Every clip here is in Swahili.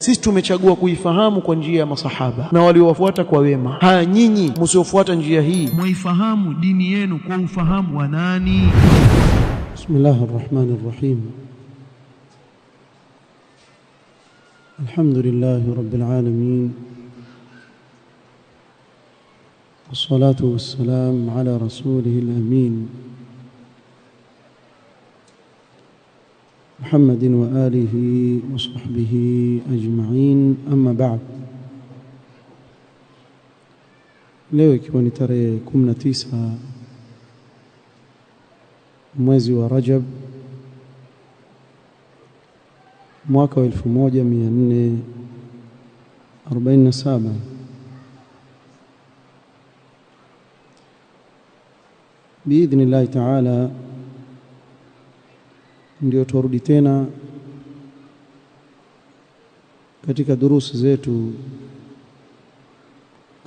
Sisi tumechagua kuifahamu kwa njia ya masahaba na waliowafuata kwa wema. Haya, nyinyi msiofuata njia hii, muifahamu dini yenu kwa ufahamu wa nani? Bismillahirrahmanirrahim. Alhamdulillahi rabbil alamin. Wassalatu wassalam ala rasulihil amin. محمد وآله وصحبه أجمعين أما بعد. leo ikiwa ni tarehe 19 mwezi wa Rajab mwaka wa 1447 biidhnillahi ta'ala ndio turudi tena katika durusi zetu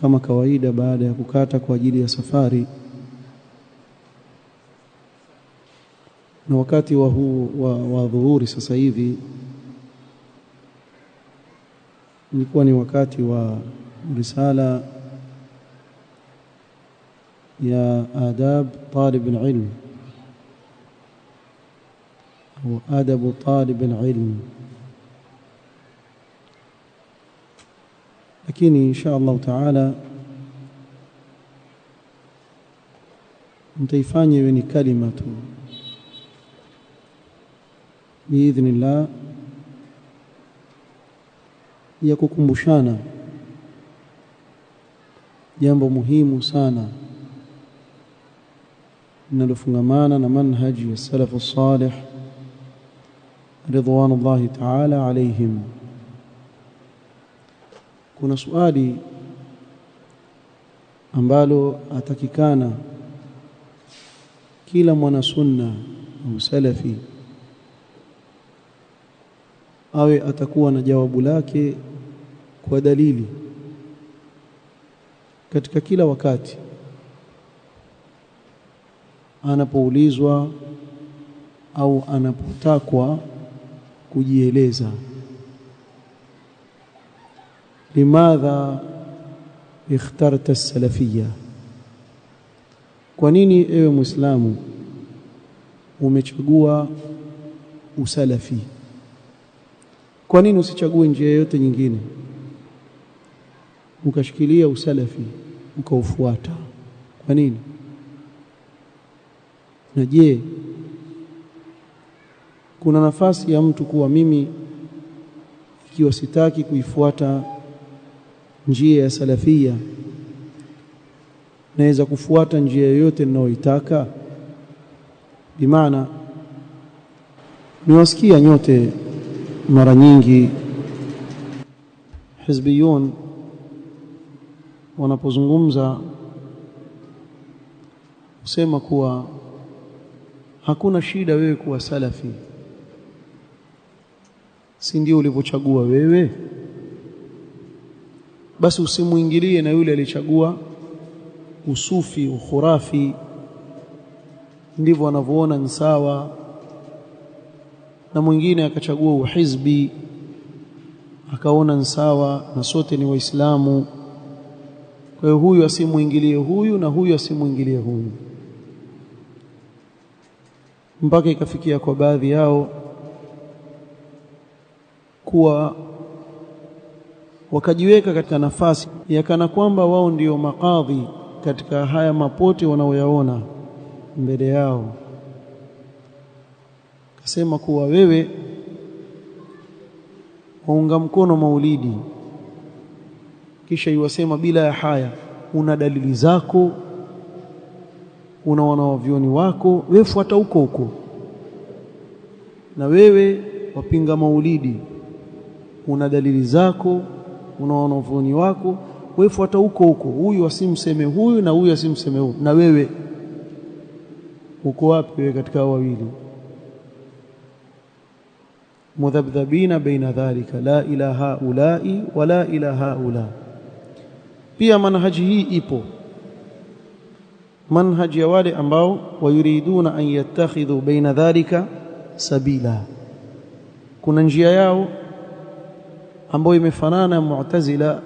kama kawaida, baada ya kukata kwa ajili ya safari. Na wakati wa dhuhuri sasa hivi ilikuwa ni wakati wa risala ya adab talib al-ilm وآداب طالب العلم. lakini insha Allah taala mtaifanya iwe ni kalima tu biidhnillah ya kukumbushana jambo muhimu sana linalofungamana na manhaji ya salafu salih ridwanullahi ta'ala alayhim. Kuna swali ambalo atakikana kila mwana sunna au salafi awe atakuwa na jawabu lake kwa dalili katika kila wakati anapoulizwa au anapotakwa kujieleza. Limadha ikhtarta as-salafiyya? Kwa nini ewe Muislamu umechagua usalafi? Kwa nini usichague njia yoyote nyingine ukashikilia usalafi ukaufuata? Kwa nini? Na je, kuna nafasi ya mtu kuwa mimi ikiwa sitaki kuifuata njia ya salafia naweza kufuata njia yoyote ninayoitaka? Bimaana niwasikia nyote mara nyingi hizbiyun wanapozungumza kusema kuwa hakuna shida wewe kuwa salafi, si ndio ulivyochagua wewe? Basi usimuingilie na yule alichagua usufi, ukhurafi, ndivyo wanavyoona ni sawa, na mwingine akachagua uhizbi akaona ni sawa, na sote ni waislamu. Kwa hiyo huyu asimuingilie huyu na huyu asimuingilie huyu, mpaka ikafikia kwa baadhi yao kuwa wakajiweka katika nafasi ya kana kwamba wao ndio makadhi katika haya mapote wanaoyaona mbele yao. Kasema kuwa wewe waunga mkono maulidi, kisha yuwasema bila ya haya, una dalili zako, una wanawavyoni wako, wewe fuata huko huko. Na wewe wapinga maulidi, una dalili zako, una wanavyoni wako, wewe fuata huko huko. Huyu asimseme huyu na huyu asimseme huyu. Na wewe uko wapi wewe katika wawili? Mudhabdhabina baina dhalika, la ilaha ulai wala ilaha ula. Pia manhaji hii ipo, manhaji ya wale ambao wayuriduna an yattakhidhu baina dhalika sabila. Kuna njia yao ambayo imefanana na Mu'tazila,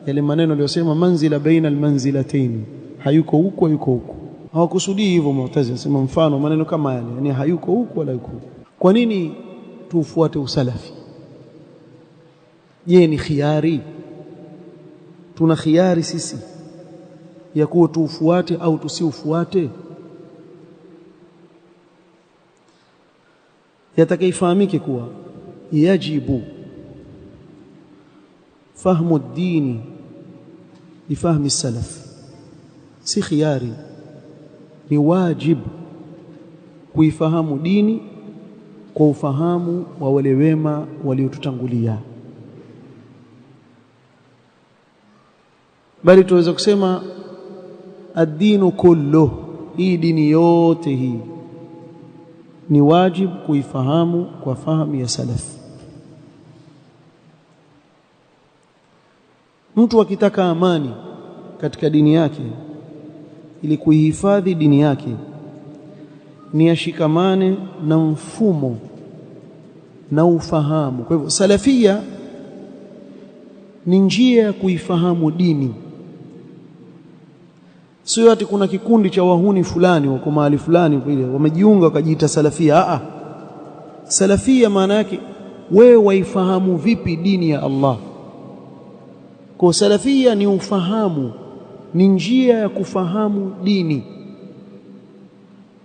yale maneno aliyosema manzila baina almanzilatayn, hayuko huko yuko huko. Hawakusudii hivyo Mu'tazila, sema mfano maneno kama yale, yani hayuko huko wala yuko. Kwa nini tufuate usalafi? Je, ni khiari? Tuna khiari sisi ya kuwa tuufuate au tusiufuate? Yatakaifahamike kuwa yajibu fahmu ad-dini bifahmi salaf, si khiari, ni wajib kuifahamu dini kwa ufahamu wa wale wema waliotutangulia. Bali tuweza kusema ad-dinu kullu, hii dini yote hii ni wajib kuifahamu kwa fahamu ya salaf. Mtu akitaka amani katika dini yake, ili kuihifadhi dini yake, ni ashikamane na mfumo na ufahamu. Kwa hivyo salafia ni njia ya kuifahamu dini. Sio ati kuna kikundi cha wahuni fulani wako mahali fulani vile wamejiunga wakajiita salafia. Salafia maana yake wewe waifahamu vipi dini ya Allah. Kwa salafia ni ufahamu, ni njia ya kufahamu dini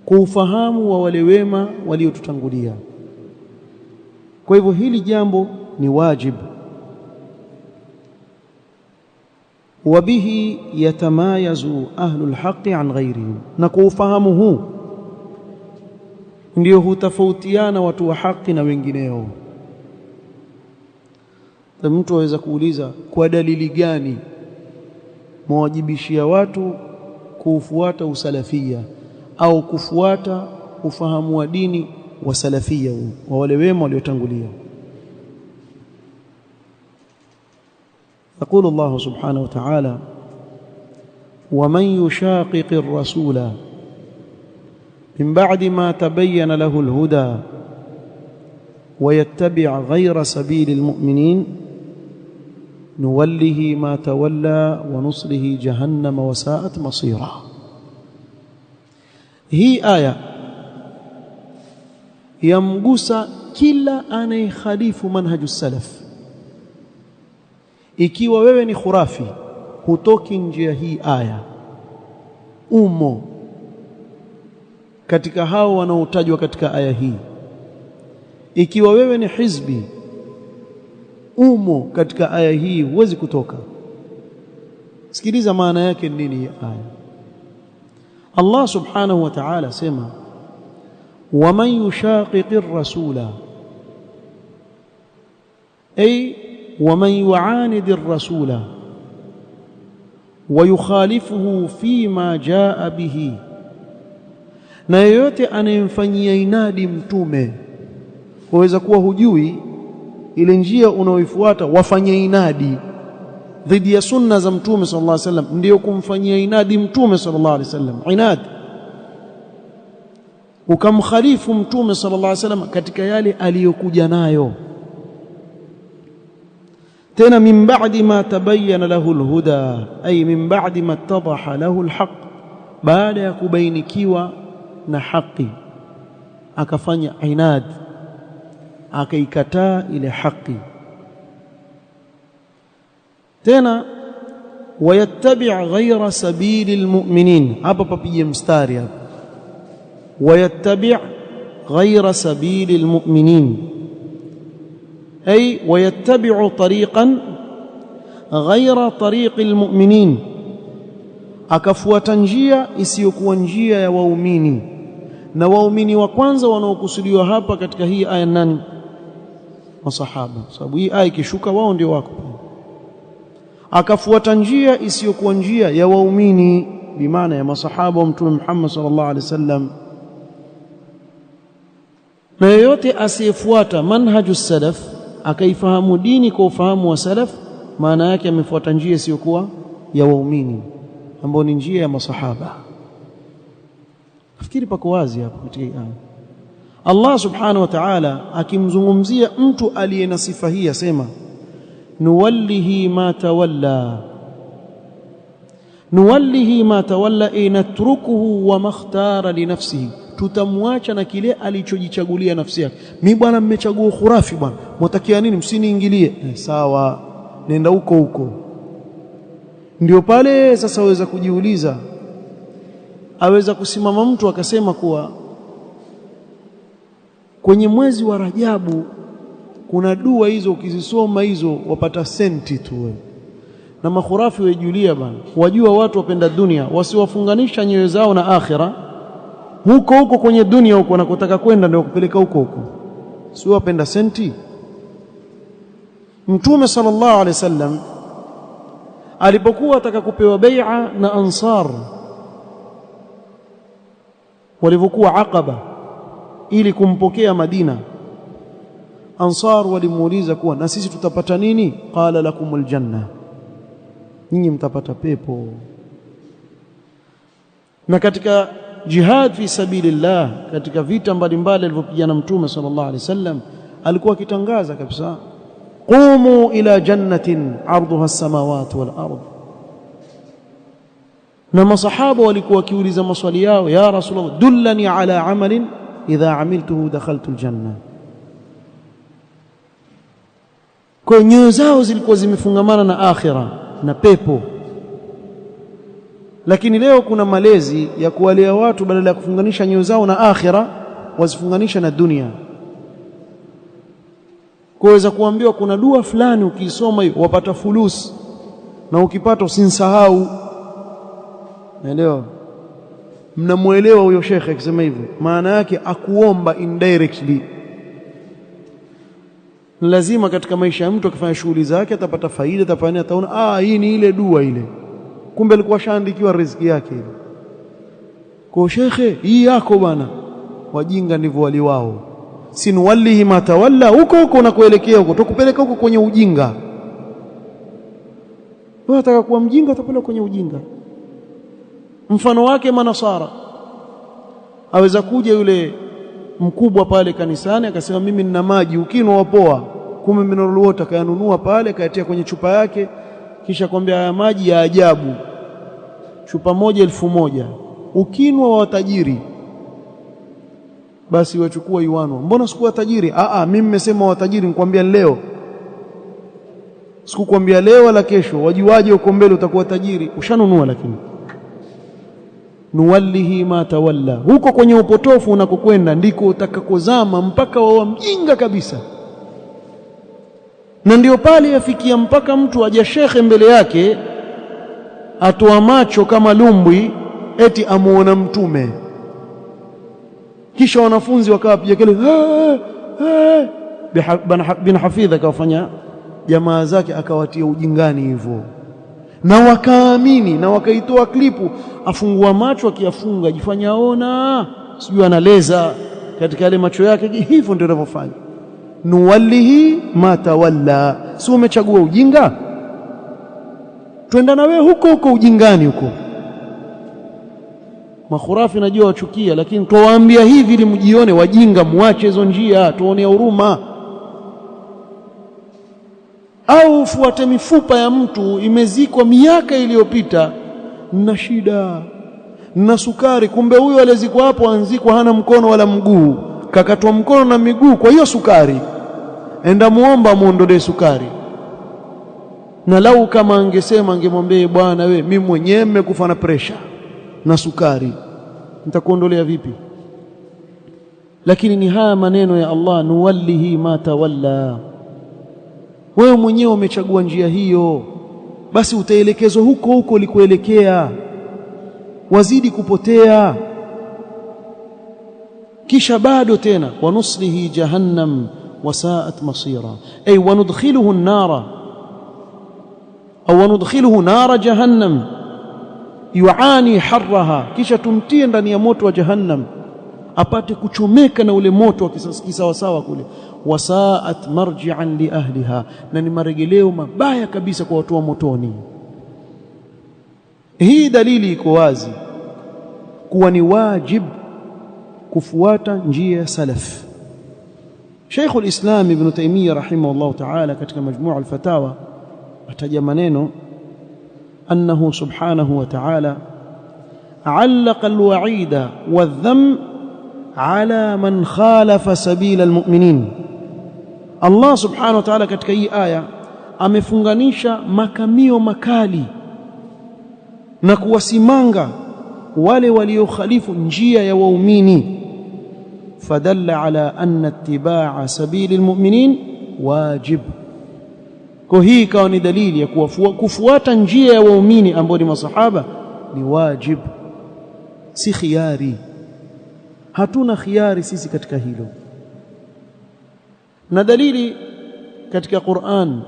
kwa ufahamu wa wale wema waliotutangulia. Kwa hivyo hili jambo ni wajibu. وبه يتمايز أهل الحق عن غيرهم, na kwa ufahamu huu ndio hutofautiana watu wa haki na wengineo. Mtu aweza kuuliza, kwa dalili gani mwajibishia watu kufuata usalafia au kufuata ufahamu wa dini wa salafia wa wale wema waliotangulia? يقول الله سبحانه وتعالى ومن يشاقق الرسول من بعد ما تبين له الهدى ويتبع غير سبيل المؤمنين نوله ما تولى ونصله جهنم وساءت مصيرا. هي آية يمغوسا كلا anayekhalifu manhaju salaf. Ikiwa wewe ni khurafi, hutoki njia hii aya, umo katika hao wanaotajwa katika aya hii. Ikiwa wewe ni hizbi, umo katika aya hii, huwezi kutoka. Sikiliza maana yake nini hii aya. Allah subhanahu wa ta'ala sema waman yushaqiqir rasula, ay ومن يعاند الرسول ويخالفه فيما جاء به, na yeyote anayemfanyia inadi mtume. Waweza kuwa hujui ile njia unaoifuata, wafanyia inadi dhidi ya sunna za mtume sallallahu alaihi wasallam, ndio kumfanyia inadi mtume sallallahu alaihi wasallam. Inad, ukamkhalifu mtume sallallahu alaihi wasallam katika yale aliyokuja nayo. tena min ba'di ma tabayyana lahu alhuda, ay min ba'di ma ittadaha lahu alhaq, baada ya kubainikiwa na haki akafanya inad, akaikataa ile haki. Tena wayattabi' ghayra sabili almu'minin, hapa papige mstari hapa, wayattabi' ghayra sabili almu'minin, أي ويتبع طريقا غير طريق المؤمنين, akafuata njia isiyokuwa njia ya waumini. Na waumini wa kwanza wanaokusudiwa hapa katika hii aya nani? Masahaba, sababu hii aya ikishuka wao ndio wako. Akafuata njia isiyokuwa njia ya waumini, bimaana ya masahaba wa Mtume Muhammad sallallahu alaihi wasallam. Na yeyote asiyefuata manhaju salaf akaifahamu dini kwa ufahamu wa salaf, maana yake amefuata njia isiyokuwa ya waumini, ambao ni njia ya masahaba. Nafikiri pako wazi hapo katika aya. Allah subhanahu wa ta'ala akimzungumzia mtu aliye na sifa hii asema nuwallihi ma tawalla. Nuwallihi ma tawalla, natrukuhu wa makhtara li nafsihi, tutamwacha na kile alichojichagulia nafsi yake. Mimi bwana mmechagua khurafi bwana, mtakia nini? Msiniingilie. Sawa, nenda huko huko. Ndio pale sasa waweza kujiuliza, aweza kusimama mtu akasema kuwa kwenye mwezi wa Rajabu kuna dua hizo ukizisoma hizo wapata senti tu wewe. Na makhurafi wajulia bana, wajua watu wapenda dunia, wasiwafunganisha nyoyo zao na akhira. Huko huko kwenye dunia huko wanakotaka kwenda ndio kupeleka huko huko, si wapenda senti. Mtume sallallahu alaihi wasallam alipokuwa ataka kupewa bai'a na Ansar walivyokuwa Aqaba ili kumpokea Madina, Ansar walimuuliza kuwa na sisi tutapata nini? Qala lakumul janna, nyinyi mtapata pepo. Na katika jihad fi sabilillah, katika vita mbalimbali alivyopigana Mtume sallallahu alaihi wasallam, alikuwa akitangaza kabisa, qumu ila jannatin arduha as-samawati wal ardh. Na masahaba walikuwa wakiuliza maswali yao, ya Rasulullah, dullani ala amalin idha amiltuhu dakhaltu aljanna. Kwa nyoyo zao zilikuwa zimefungamana na akhira na pepo. Lakini leo kuna malezi ya kuwalea watu, badala ya kufunganisha nyoyo zao na akhira wazifunganisha na dunia. Kuweza kuambiwa kuna dua fulani ukisoma hiyo wapata fulus, na ukipata usinsahau. Naelewa, mnamuelewa huyo shekhe akisema hivyo, maana yake akuomba indirectly. Lazima katika maisha ya mtu akifanya shughuli zake atapata faida, atafanya, ataona hii ni ile dua ile, kumbe alikuwa shaandikiwa riziki yake ile. Kwa shekhe, hii yako bwana. Wajinga ndivyo waliwao. Sinuwallihi ma tawalla, huko huko unakoelekea huko, tukupeleka huko kwenye ujinga. Wewe unataka kuwa mjinga, utapeleka kwenye ujinga. Mfano wake manasara, aweza kuja yule mkubwa pale kanisani akasema mimi nina maji, ukinwa wapoa, kumbe mineral water kayanunua pale kayatia kwenye chupa yake, kisha kwambia haya maji ya ajabu, chupa moja 1000, ukinwa wa tajiri. Basi wachukua iwanwa. Mbona sikuwa tajiri? Mimi nimesema wa tajiri, nikwambia leo, sikukwambia leo wala kesho. Wajiwaje uko mbele utakuwa tajiri? Ushanunua. Lakini nuwallihi ma tawalla, huko kwenye upotofu unakokwenda ndiko utakakozama mpaka wawa mjinga kabisa. Na ndio pale yafikia mpaka mtu aje shekhe mbele yake atoa macho kama lumbwi eti amuona mtume, kisha wanafunzi wakawa piga kelele. Bin Hafidh akawafanya jamaa zake akawatia ujingani hivyo, na wakaamini na wakaitoa klipu, afungua macho akiyafunga jifanya aona, sijui analeza katika yale macho yake. Hivyo ndio anavyofanya. Nuwallihi ma tawalla, si umechagua ujinga? Twenda na wewe huko huko ujingani huko. Makhurafi najua wachukia, lakini tuwaambia hivi ili mjione wajinga, muache hizo njia, tuone huruma. Au fuate mifupa ya mtu imezikwa miaka iliyopita, na shida na sukari, kumbe huyo alizikwa hapo anzikwa hana mkono wala mguu, kakatwa mkono na miguu, kwa hiyo sukari. Enda muomba muondolee sukari. Na lau kama angesema, angemwambia bwana, we mimi mwenyewe nimekufa na pressure na sukari, nitakuondolea vipi? Lakini ni haya maneno ya Allah, nuwallihi ma tawalla. Wewe mwenyewe umechagua njia hiyo, basi utaelekezwa huko huko ulikoelekea, wazidi kupotea. Kisha bado tena, wanuslihi jahannam wasaat masira, ay wanudkhiluhu an-nara au wanudkhiluhu nara jahannam yuani harraha, kisha tumtie ndani ya moto wa jahannam apate kuchomeka na ule moto wa kisawasawa kule. Wasaat marji'an li ahliha, na ni marejeleo mabaya kabisa kwa watu wa motoni. Hii dalili iko wazi kuwa ni wajib kufuata njia ya salaf. Sheikh al-Islam Ibn Taymiyyah rahimahullah ta'ala katika Majmu' al-Fatawa ataja maneno annahu subhanahu wa ta'ala allaqa al-wa'ida wadh-dhamm ala man khalafa sabila al-mu'minin. Allah subhanahu wa ta'ala katika hii aya amefunganisha makamio makali na kuwasimanga wale waliokhalifu njia ya waumini. Fadalla ala anna ittiba'a sabili almu'minin wajib. Kwa hii ikawa ni dalili ya kufuata njia ya waumini ambao ni masahaba ni wajib, si khiyari. Hatuna khiyari sisi katika hilo. Na dalili katika Qur'an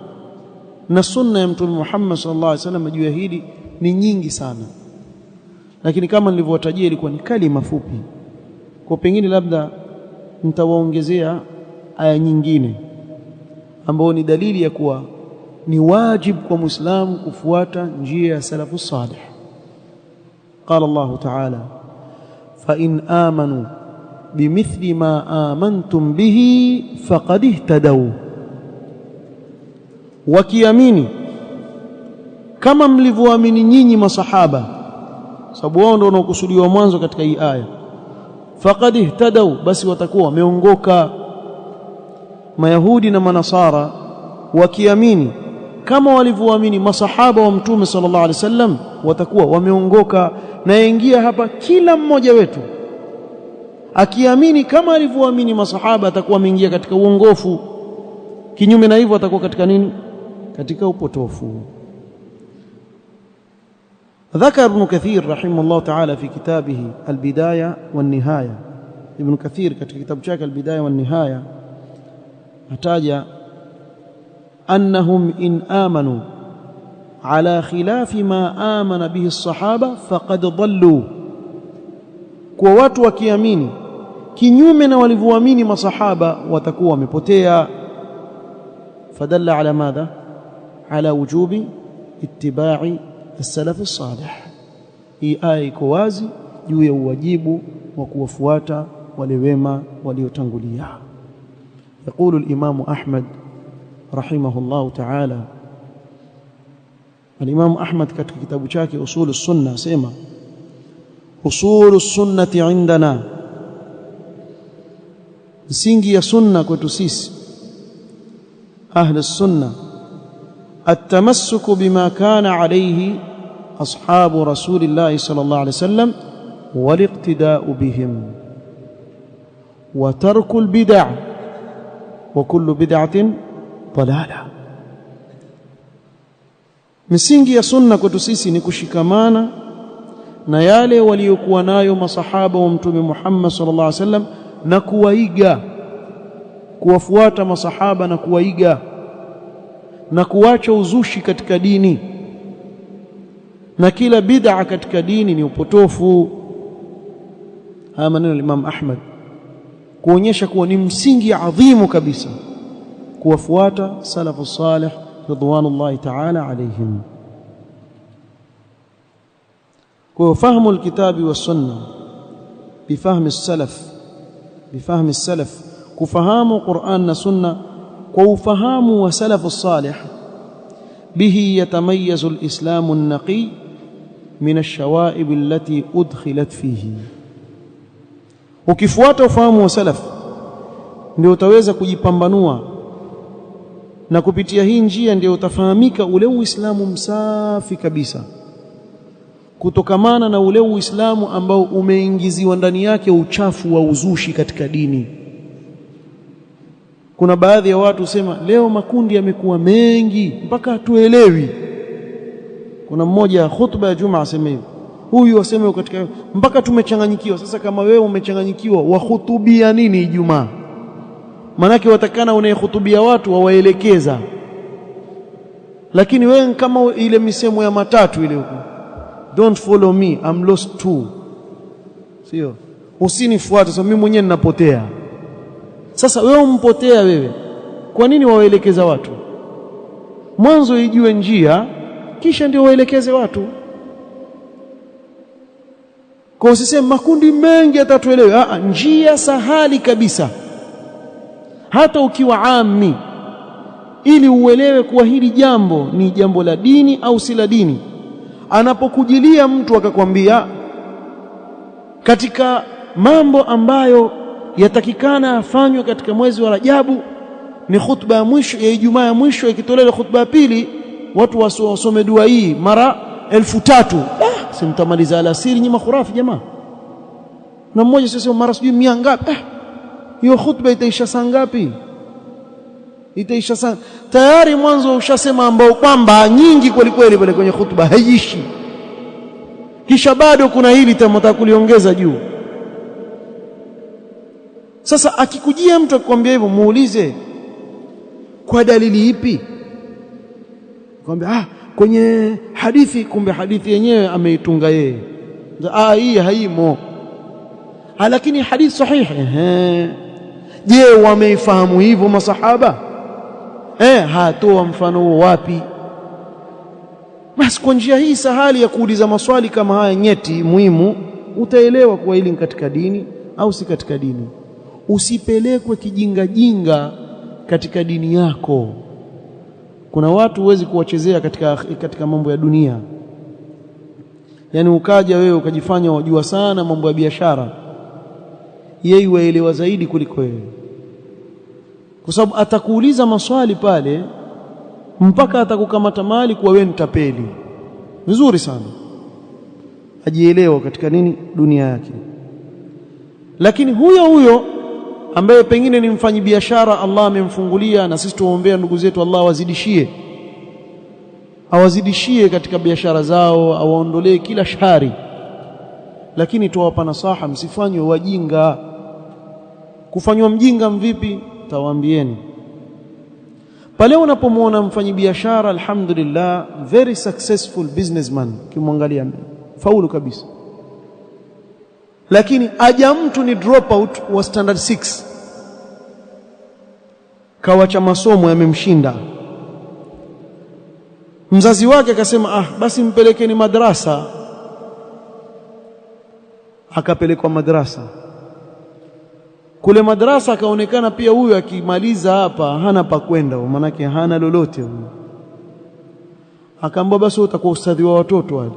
na sunna ya Mtume Muhammad sallallahu alaihi wasallam juu ya hili ni nyingi sana, lakini kama nilivyowatajia ilikuwa ni kalima fupi, kwa pengine labda nitawaongezea aya nyingine ambayo ni dalili ya kuwa ni wajib kwa Muislamu kufuata njia ya salafu salih. Qala Allah ta'ala fa in amanu bimithli ma amantum bihi faqad ihtadaw, wakiamini kama mlivyoamini nyinyi masahaba, sababu wao ndio wanaokusudiwa mwanzo katika hii aya. Faqad ihtadaw, basi watakuwa wameongoka. Mayahudi na manasara wakiamini kama walivyoamini masahaba wa Mtume sallallahu alaihi wasallam watakuwa wameongoka. Na yaingia hapa kila mmoja wetu akiamini kama alivyoamini masahaba atakuwa ameingia katika uongofu, kinyume na hivyo atakuwa katika nini? Katika upotofu. ذكر ابن كثير رحمه الله تعالى في كتابه البداية والنهاية. ابن كثير katika kitabu chake البداية والنهاية ataja أنهم إن آمنوا على خلاف ما آمن به الصحابة فقد ضلوا. kwa watu wakiamini kinyume na walivyoamini masahaba watakuwa wamepotea. fadalla ala madha? ala wujubi ittiba'i السلف الصالح. hii aya iko wazi juu ya uwajibu wa kuwafuata wale wema waliotangulia. يقول الإمام أحمد رحمه الله تعالى, الإمام أحمد katika kitabu chake أصول السنة sema أصول السنة عندنا, msingi ya sunna kwetu sisi أهل السنة التمسك بما كان عليه أصحاب رسول الله صلى الله عليه وسلم والاقتداء بهم وترك البدع وكل بدعة ضلالة. misingi ya sunna kwetu sisi ni kushikamana na yale waliokuwa nayo masahaba wa Mtume Muhammad sallallahu alaihi wasallam na kuwaiga, kuwafuata masahaba na kuwaiga na kuacha uzushi katika dini, na kila bid'a katika dini ni upotofu. Haya maneno ya Imam Ahmad kuonyesha kuwa ni msingi adhimu kabisa kuwafuata salafu salih ridwanullahi ta'ala alayhim. kwa fahamu alkitabi was sunna bifahmi as-salaf, kufahamu Qur'an na sunna kwa ufahamu wa salafu salih. bihi yatamayyazu al-islamu an-naqi min ash-shawa'ib allati udkhilat fihi. ukifuata ufahamu wa salaf ndio utaweza kujipambanua, na kupitia hii njia ndio utafahamika ule Uislamu msafi kabisa, kutokamana na ule Uislamu ambao umeingiziwa ndani yake uchafu wa uzushi katika dini. Kuna baadhi ya watu sema leo makundi yamekuwa mengi mpaka hatuelewi. Kuna mmoja khutba ya Jumaa asema hivi, huyu asema katika mpaka tumechanganyikiwa. Sasa kama wewe umechanganyikiwa, wahutubia nini Ijumaa? Manake watakana unayehutubia watu wawaelekeza, lakini wewe kama ile misemo ya matatu ile huko, don't follow me I'm lost too, sio usinifuate so mimi mwenyewe ninapotea. Sasa wewe umpotea wewe, kwa nini waelekeza watu? Mwanzo ijue njia kisha ndio waelekeze watu. Kwa usiseme makundi mengi atatuelewe. Njia sahali kabisa, hata ukiwa ammi, ili uelewe kuwa hili jambo ni jambo la dini au si la dini. Anapokujilia mtu akakwambia katika mambo ambayo yatakikana afanywe katika mwezi wa Rajabu ni khutba ya mwisho ya Ijumaa ya mwisho, ikitolewa khutba ya pili watu wasome dua hii mara 1000. Simtamaliza alasiri nyima khurafi jamaa. Na mmoja sasa mara sijui 100 ngapi. Hiyo khutba itaisha saa ngapi? Itaisha saa tayari mwanzo ushasema ambao kwamba nyingi kweli kweli pale kwenye khutba haiishi, kisha bado kuna hili tamata kuliongeza juu. Sasa akikujia mtu akwambia hivyo, muulize kwa dalili ipi? Kwambia kwenye hadithi, kumbe hadithi yenyewe ameitunga yeye. Hii haimo. Lakini hadithi sahihi. Je, wameifahamu hivyo masahaba? Hatoa mfano wapi? Basi kwa njia hii sahali ya kuuliza maswali kama haya nyeti muhimu, utaelewa kuwa hili ni katika dini au si katika dini. Usipelekwe kijinga jinga katika dini yako. Kuna watu huwezi kuwachezea katika mambo ya dunia. Yaani ukaja wewe ukajifanya wajua sana mambo ya biashara, yeye waelewa zaidi kuliko wewe, kwa sababu atakuuliza maswali pale mpaka atakukamata mali kwa wewe nitapeli. Vizuri sana, ajielewa katika nini dunia yake. Lakini huyo ambaye pengine ni mfanyi biashara, Allah amemfungulia, na sisi tuombea ndugu zetu Allah awazidishie katika biashara zao, awaondolee kila shari. Lakini tuwapa nasaha, msifanywe wajinga. Kufanywa mjinga mvipi? Tawaambieni. Pale unapomwona mfanyi biashara alhamdulillah very successful businessman, kimwangalia faulu kabisa, lakini aja mtu ni dropout wa standard 6, kawacha masomo yamemshinda, mzazi wake akasema basi mpelekeni madrasa. Akapelekwa madrasa. Kule madrasa akaonekana pia huyu akimaliza hapa hana pa kwenda, maanake hana lolote huyu. Akaambiwa basi utakuwa ustadhi wa watoto wale.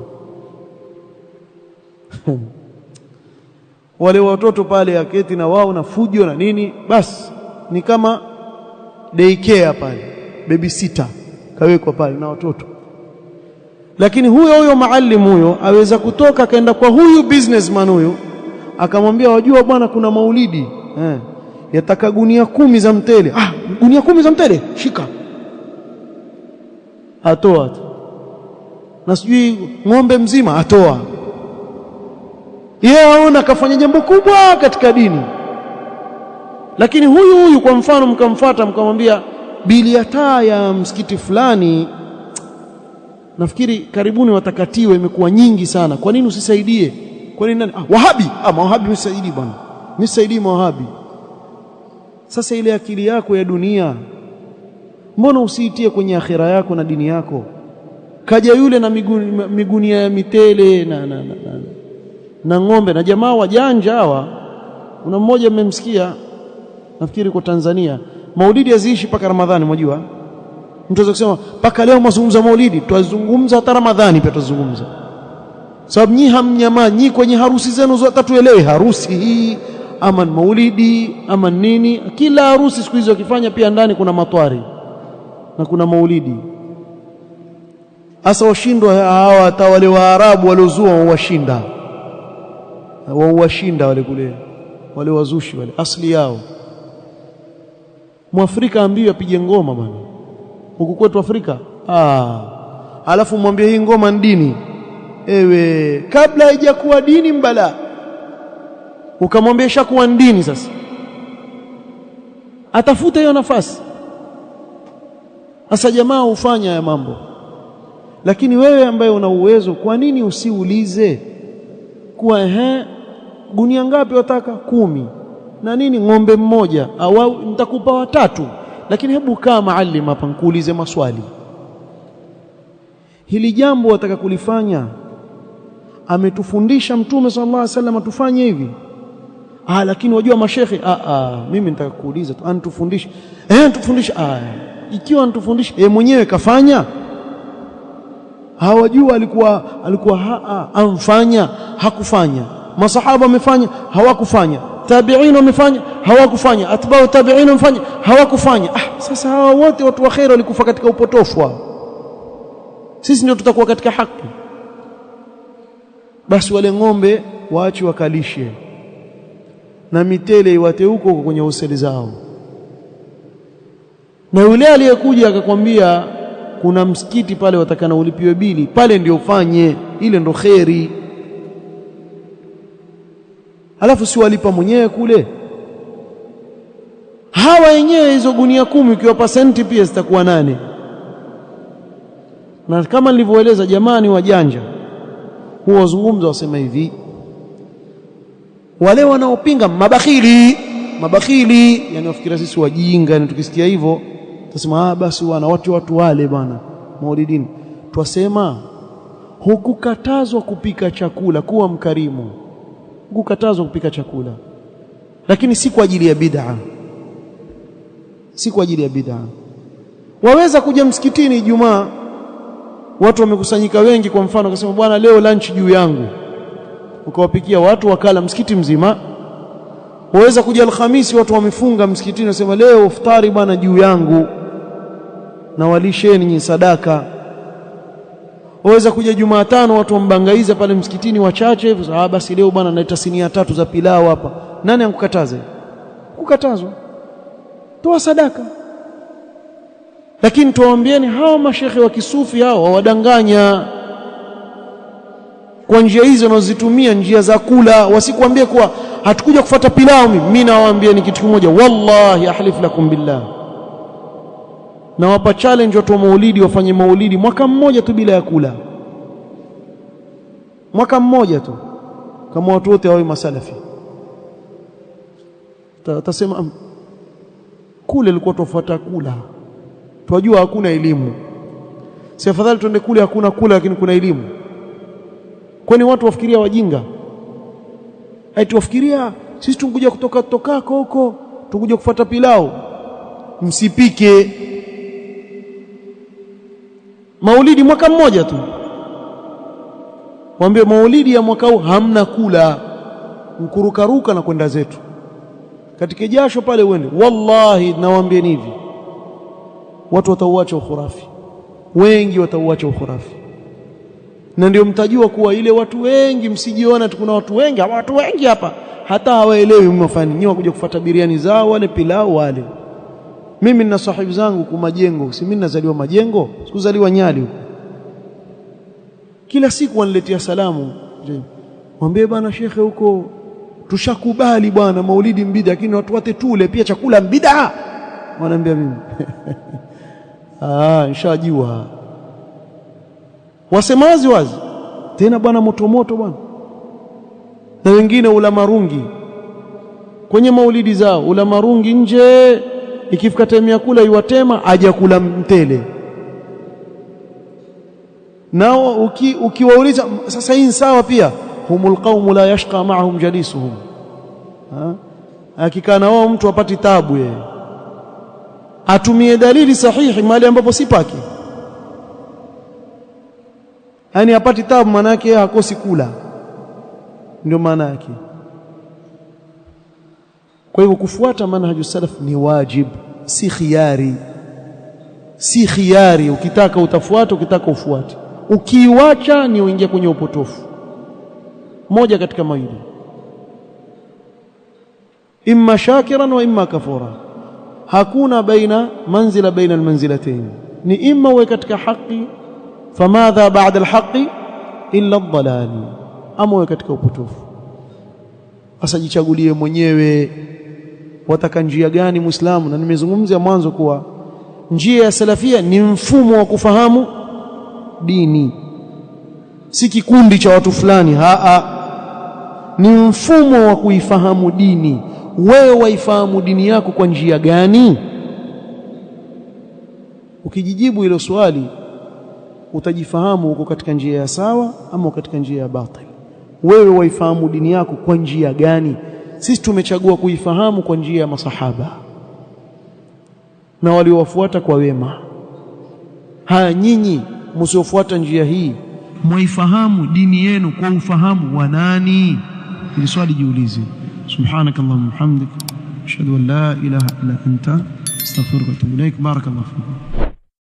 Wale watoto pale aketi na wao na fujo na nini, basi ni kama daycare pale, babysitter kawekwa pale na watoto. Lakini huyo maalimu huyo aweza kutoka akaenda kwa huyu businessman huyu akamwambia, wajua bwana kuna maulidi yataka gunia 10 za mtele. Gunia 10 za mtele, shika. Atoa. Na sijui ng'ombe mzima atoa. Yeye aona kafanya jambo kubwa katika dini. Lakini huyu kwa mfano mkamfuata mkamwambia, bili ya taa ya msikiti fulani nafikiri karibuni watakatiwa, imekuwa nyingi sana, kwa nini usisaidie? Kwa nini nani? Wahabi. Mawahabi msaidii bwana, nisaidii mawahabi. Sasa ile akili yako ya dunia mbona usiitie kwenye akhira yako na dini yako? Kaja yule na migunia ya mitele na ng'ombe na jamaa wajanja hawa. Kuna mmoja mmemsikia nafikiri kwa Tanzania, maulidi haziishi paka Ramadhani. Mwajua mtu anaweza kusema paka leo mazungumza maulidi, tutazungumza hata Ramadhani pia tutazungumza, sababu nyi hamnyamaa. Nyi kwenye harusi zenu zote tuelewe, harusi hii ama maulidi ama nini. Kila harusi siku hizo wakifanya pia ndani kuna matwari na kuna maulidi. Asa washindwa hawa, hata wale Waarabu waliozua wawashinda wale kule, wale wazushi wale asli yao. Mwafrika ambiwe apige ngoma bwana huku kwetu Afrika. Alafu mwambie hii ngoma ni dini. Ewe kabla haijakuwa dini mbala, ukamwambia shakuwa dini. Sasa atafuta hiyo nafasi. Sasa jamaa hufanya ya mambo. Lakini wewe ambaye una uwezo, kwa nini usiulize kuwa gunia ngapi wataka? 10 na nini, ng'ombe mmoja au nitakupa 3, lakini hebu kaa maalim hapa nikuulize maswali. Hili jambo wataka kulifanya, ametufundisha Mtume sallallahu alaihi wasallam tufanye hivi Lakini wajua mashekhe, mimi nitaka kuuliza tu, antufundishe. Tufundishe. Ikiwa antufundishe, mwenyewe kafanya? Hawajua alikuwa amfanya, hakufanya. Masahaba wamefanya, hawakufanya. Tabi'in wamefanya, hawakufanya. Atba'u tabi'in wamefanya, hawakufanya. Sasa hawa wote watu wa khair walikufa katika upotofu. Sisi ndio tutakuwa katika haki. Basi wale ng'ombe waache wakalishe, na mitele iwate huko kwenye hoseli zao. Na yule aliyekuja akakwambia kuna msikiti pale watakana ulipiwe bili, pale ndio ufanye, ile ndio khairi. Alafu si walipa mwenyewe kule. Hawa wenyewe hizo gunia 10 ukiwapa senti pia zitakuwa 8. Na kama nilivyoeleza, jamani wajanja huwa wazungumza wasema hivi, wale wanaopinga mabakhili, yani wafikira sisi wajinga. Na tukisikia hivyo tutasema basi watu wale bwana maulidini. Twasema hukukatazwa kupika chakula, kuwa mkarimu, hukukatazwa kupika chakula, lakini si kwa ajili ya bid'a, si kwa ajili ya bid'a. Waweza kuja msikitini Ijumaa, watu wamekusanyika wengi, kwa mfano akasema bwana leo lunch juu yangu, ukawapikia watu wakala msikiti mzima. Waweza kuja Alhamisi, watu wamefunga msikitini, wasema leo iftari bwana juu yangu, na walisheni nyinyi sadaka. Waweza kuja Jumatano, watu wambangaiza pale msikitini wachache hivyo, basi leo bwana naita sinia 3 za pilau hapa. Nani ankukataze? Kukatazwa, toa sadaka. Lakini tuwaambieni hawa mashekhe wa kisufi hao wawadanganya kwa njia hizo wanazozitumia, njia za kula. Wasikwambie kuwa hatukuja kufuata pilau. Mimi nawaambieni kitu kimoja, wallahi ahlif lakum billah, na wapa challenge watu wa maulidi wafanye maulidi mwaka mmoja tu bila ya kula, mwaka mmoja tu, kama watu wote wawe masalafi. Tasema kule ilikuwa tufuata kula, tunajua hakuna elimu. Si afadhali tuende kule hakuna kula lakini kuna elimu? Kwani watu wafikiria wajinga? Wafikiria sisi tunkuja kutoka huko tukuja kufuata pilau. Msipike maulidi mwaka mmoja tu, waambie maulidi ya mwaka huu hamna kula, mkurukaruka na kwenda zetu katika jasho pale uende. Wallahi nawaambieni hivi, watu watauacha ukhurafi, wengi watauacha ukhurafi. Na ndio mtajua kuwa ile watu wengi, msijiona kuna watu wengi hapa hata hawaelewi mmefanya nini, wakuja kufuata biriani zao wale pilau wale. Mimi nina sahibu zangu kwa Majengo, si mimi nazaliwa Majengo, sikuzaliwa Nyali huko. Kila siku waniletea salamu, mwambie bwana shekhe huko tushakubali bwana maulidi mbida, lakini watu wate tule pia chakula mbida. Wanaambia mimi nishajua. Wasemazi wazi tena bwana, moto bwana. Na wengine ula marungi kwenye maulidi zao, ula marungi nje, ikifika time ya kula iwatema aje kula mtele. Nao ukiwauliza sasa hii sawa pia, humul qaumu la yashqa ma'ahum jalisuhum. Hakika na wao mtu apati tabu yeye, atumie dalili sahihi mahali ambapo si pake, yani apati tabu, maana yake hakosi kula, ndio maana yake. Kwa hivyo kufuata manhaju salaf ni wajib, si khiari, si khiari. Ukitaka utafuata, ukitaka ufuate. Ukiiacha ni uingia kwenye upotofu moja katika mawili, imma shakiran wa imma kafura. Hakuna manzila baina almanzilatayn, ni imma uwe katika haki, famadha ba'da alhaqi illa ad-dalal, ama uwe katika upotofu. Sasa jichagulie mwenyewe wataka njia gani Muislamu. Na nimezungumzia mwanzo kuwa njia ya salafia ni mfumo wa kufahamu dini, si kikundi cha watu fulani. Ni mfumo wa kuifahamu dini. Wewe waifahamu dini yako kwa njia gani? Ukijijibu hilo swali utajifahamu uko katika njia ya sawa ama katika njia ya batili. Wewe waifahamu dini yako kwa njia gani? Sisi tumechagua kuifahamu kwa njia ya masahaba na waliowafuata kwa wema. Haya, nyinyi msiofuata njia hii, mwaifahamu dini yenu kwa ufahamu wa nani? Ili swali jiulize. Subhanakallahumma wa bihamdika ashhadu an la ilaha illa anta astaghfiruka wa atubu ilaik. Barakallahu fikum.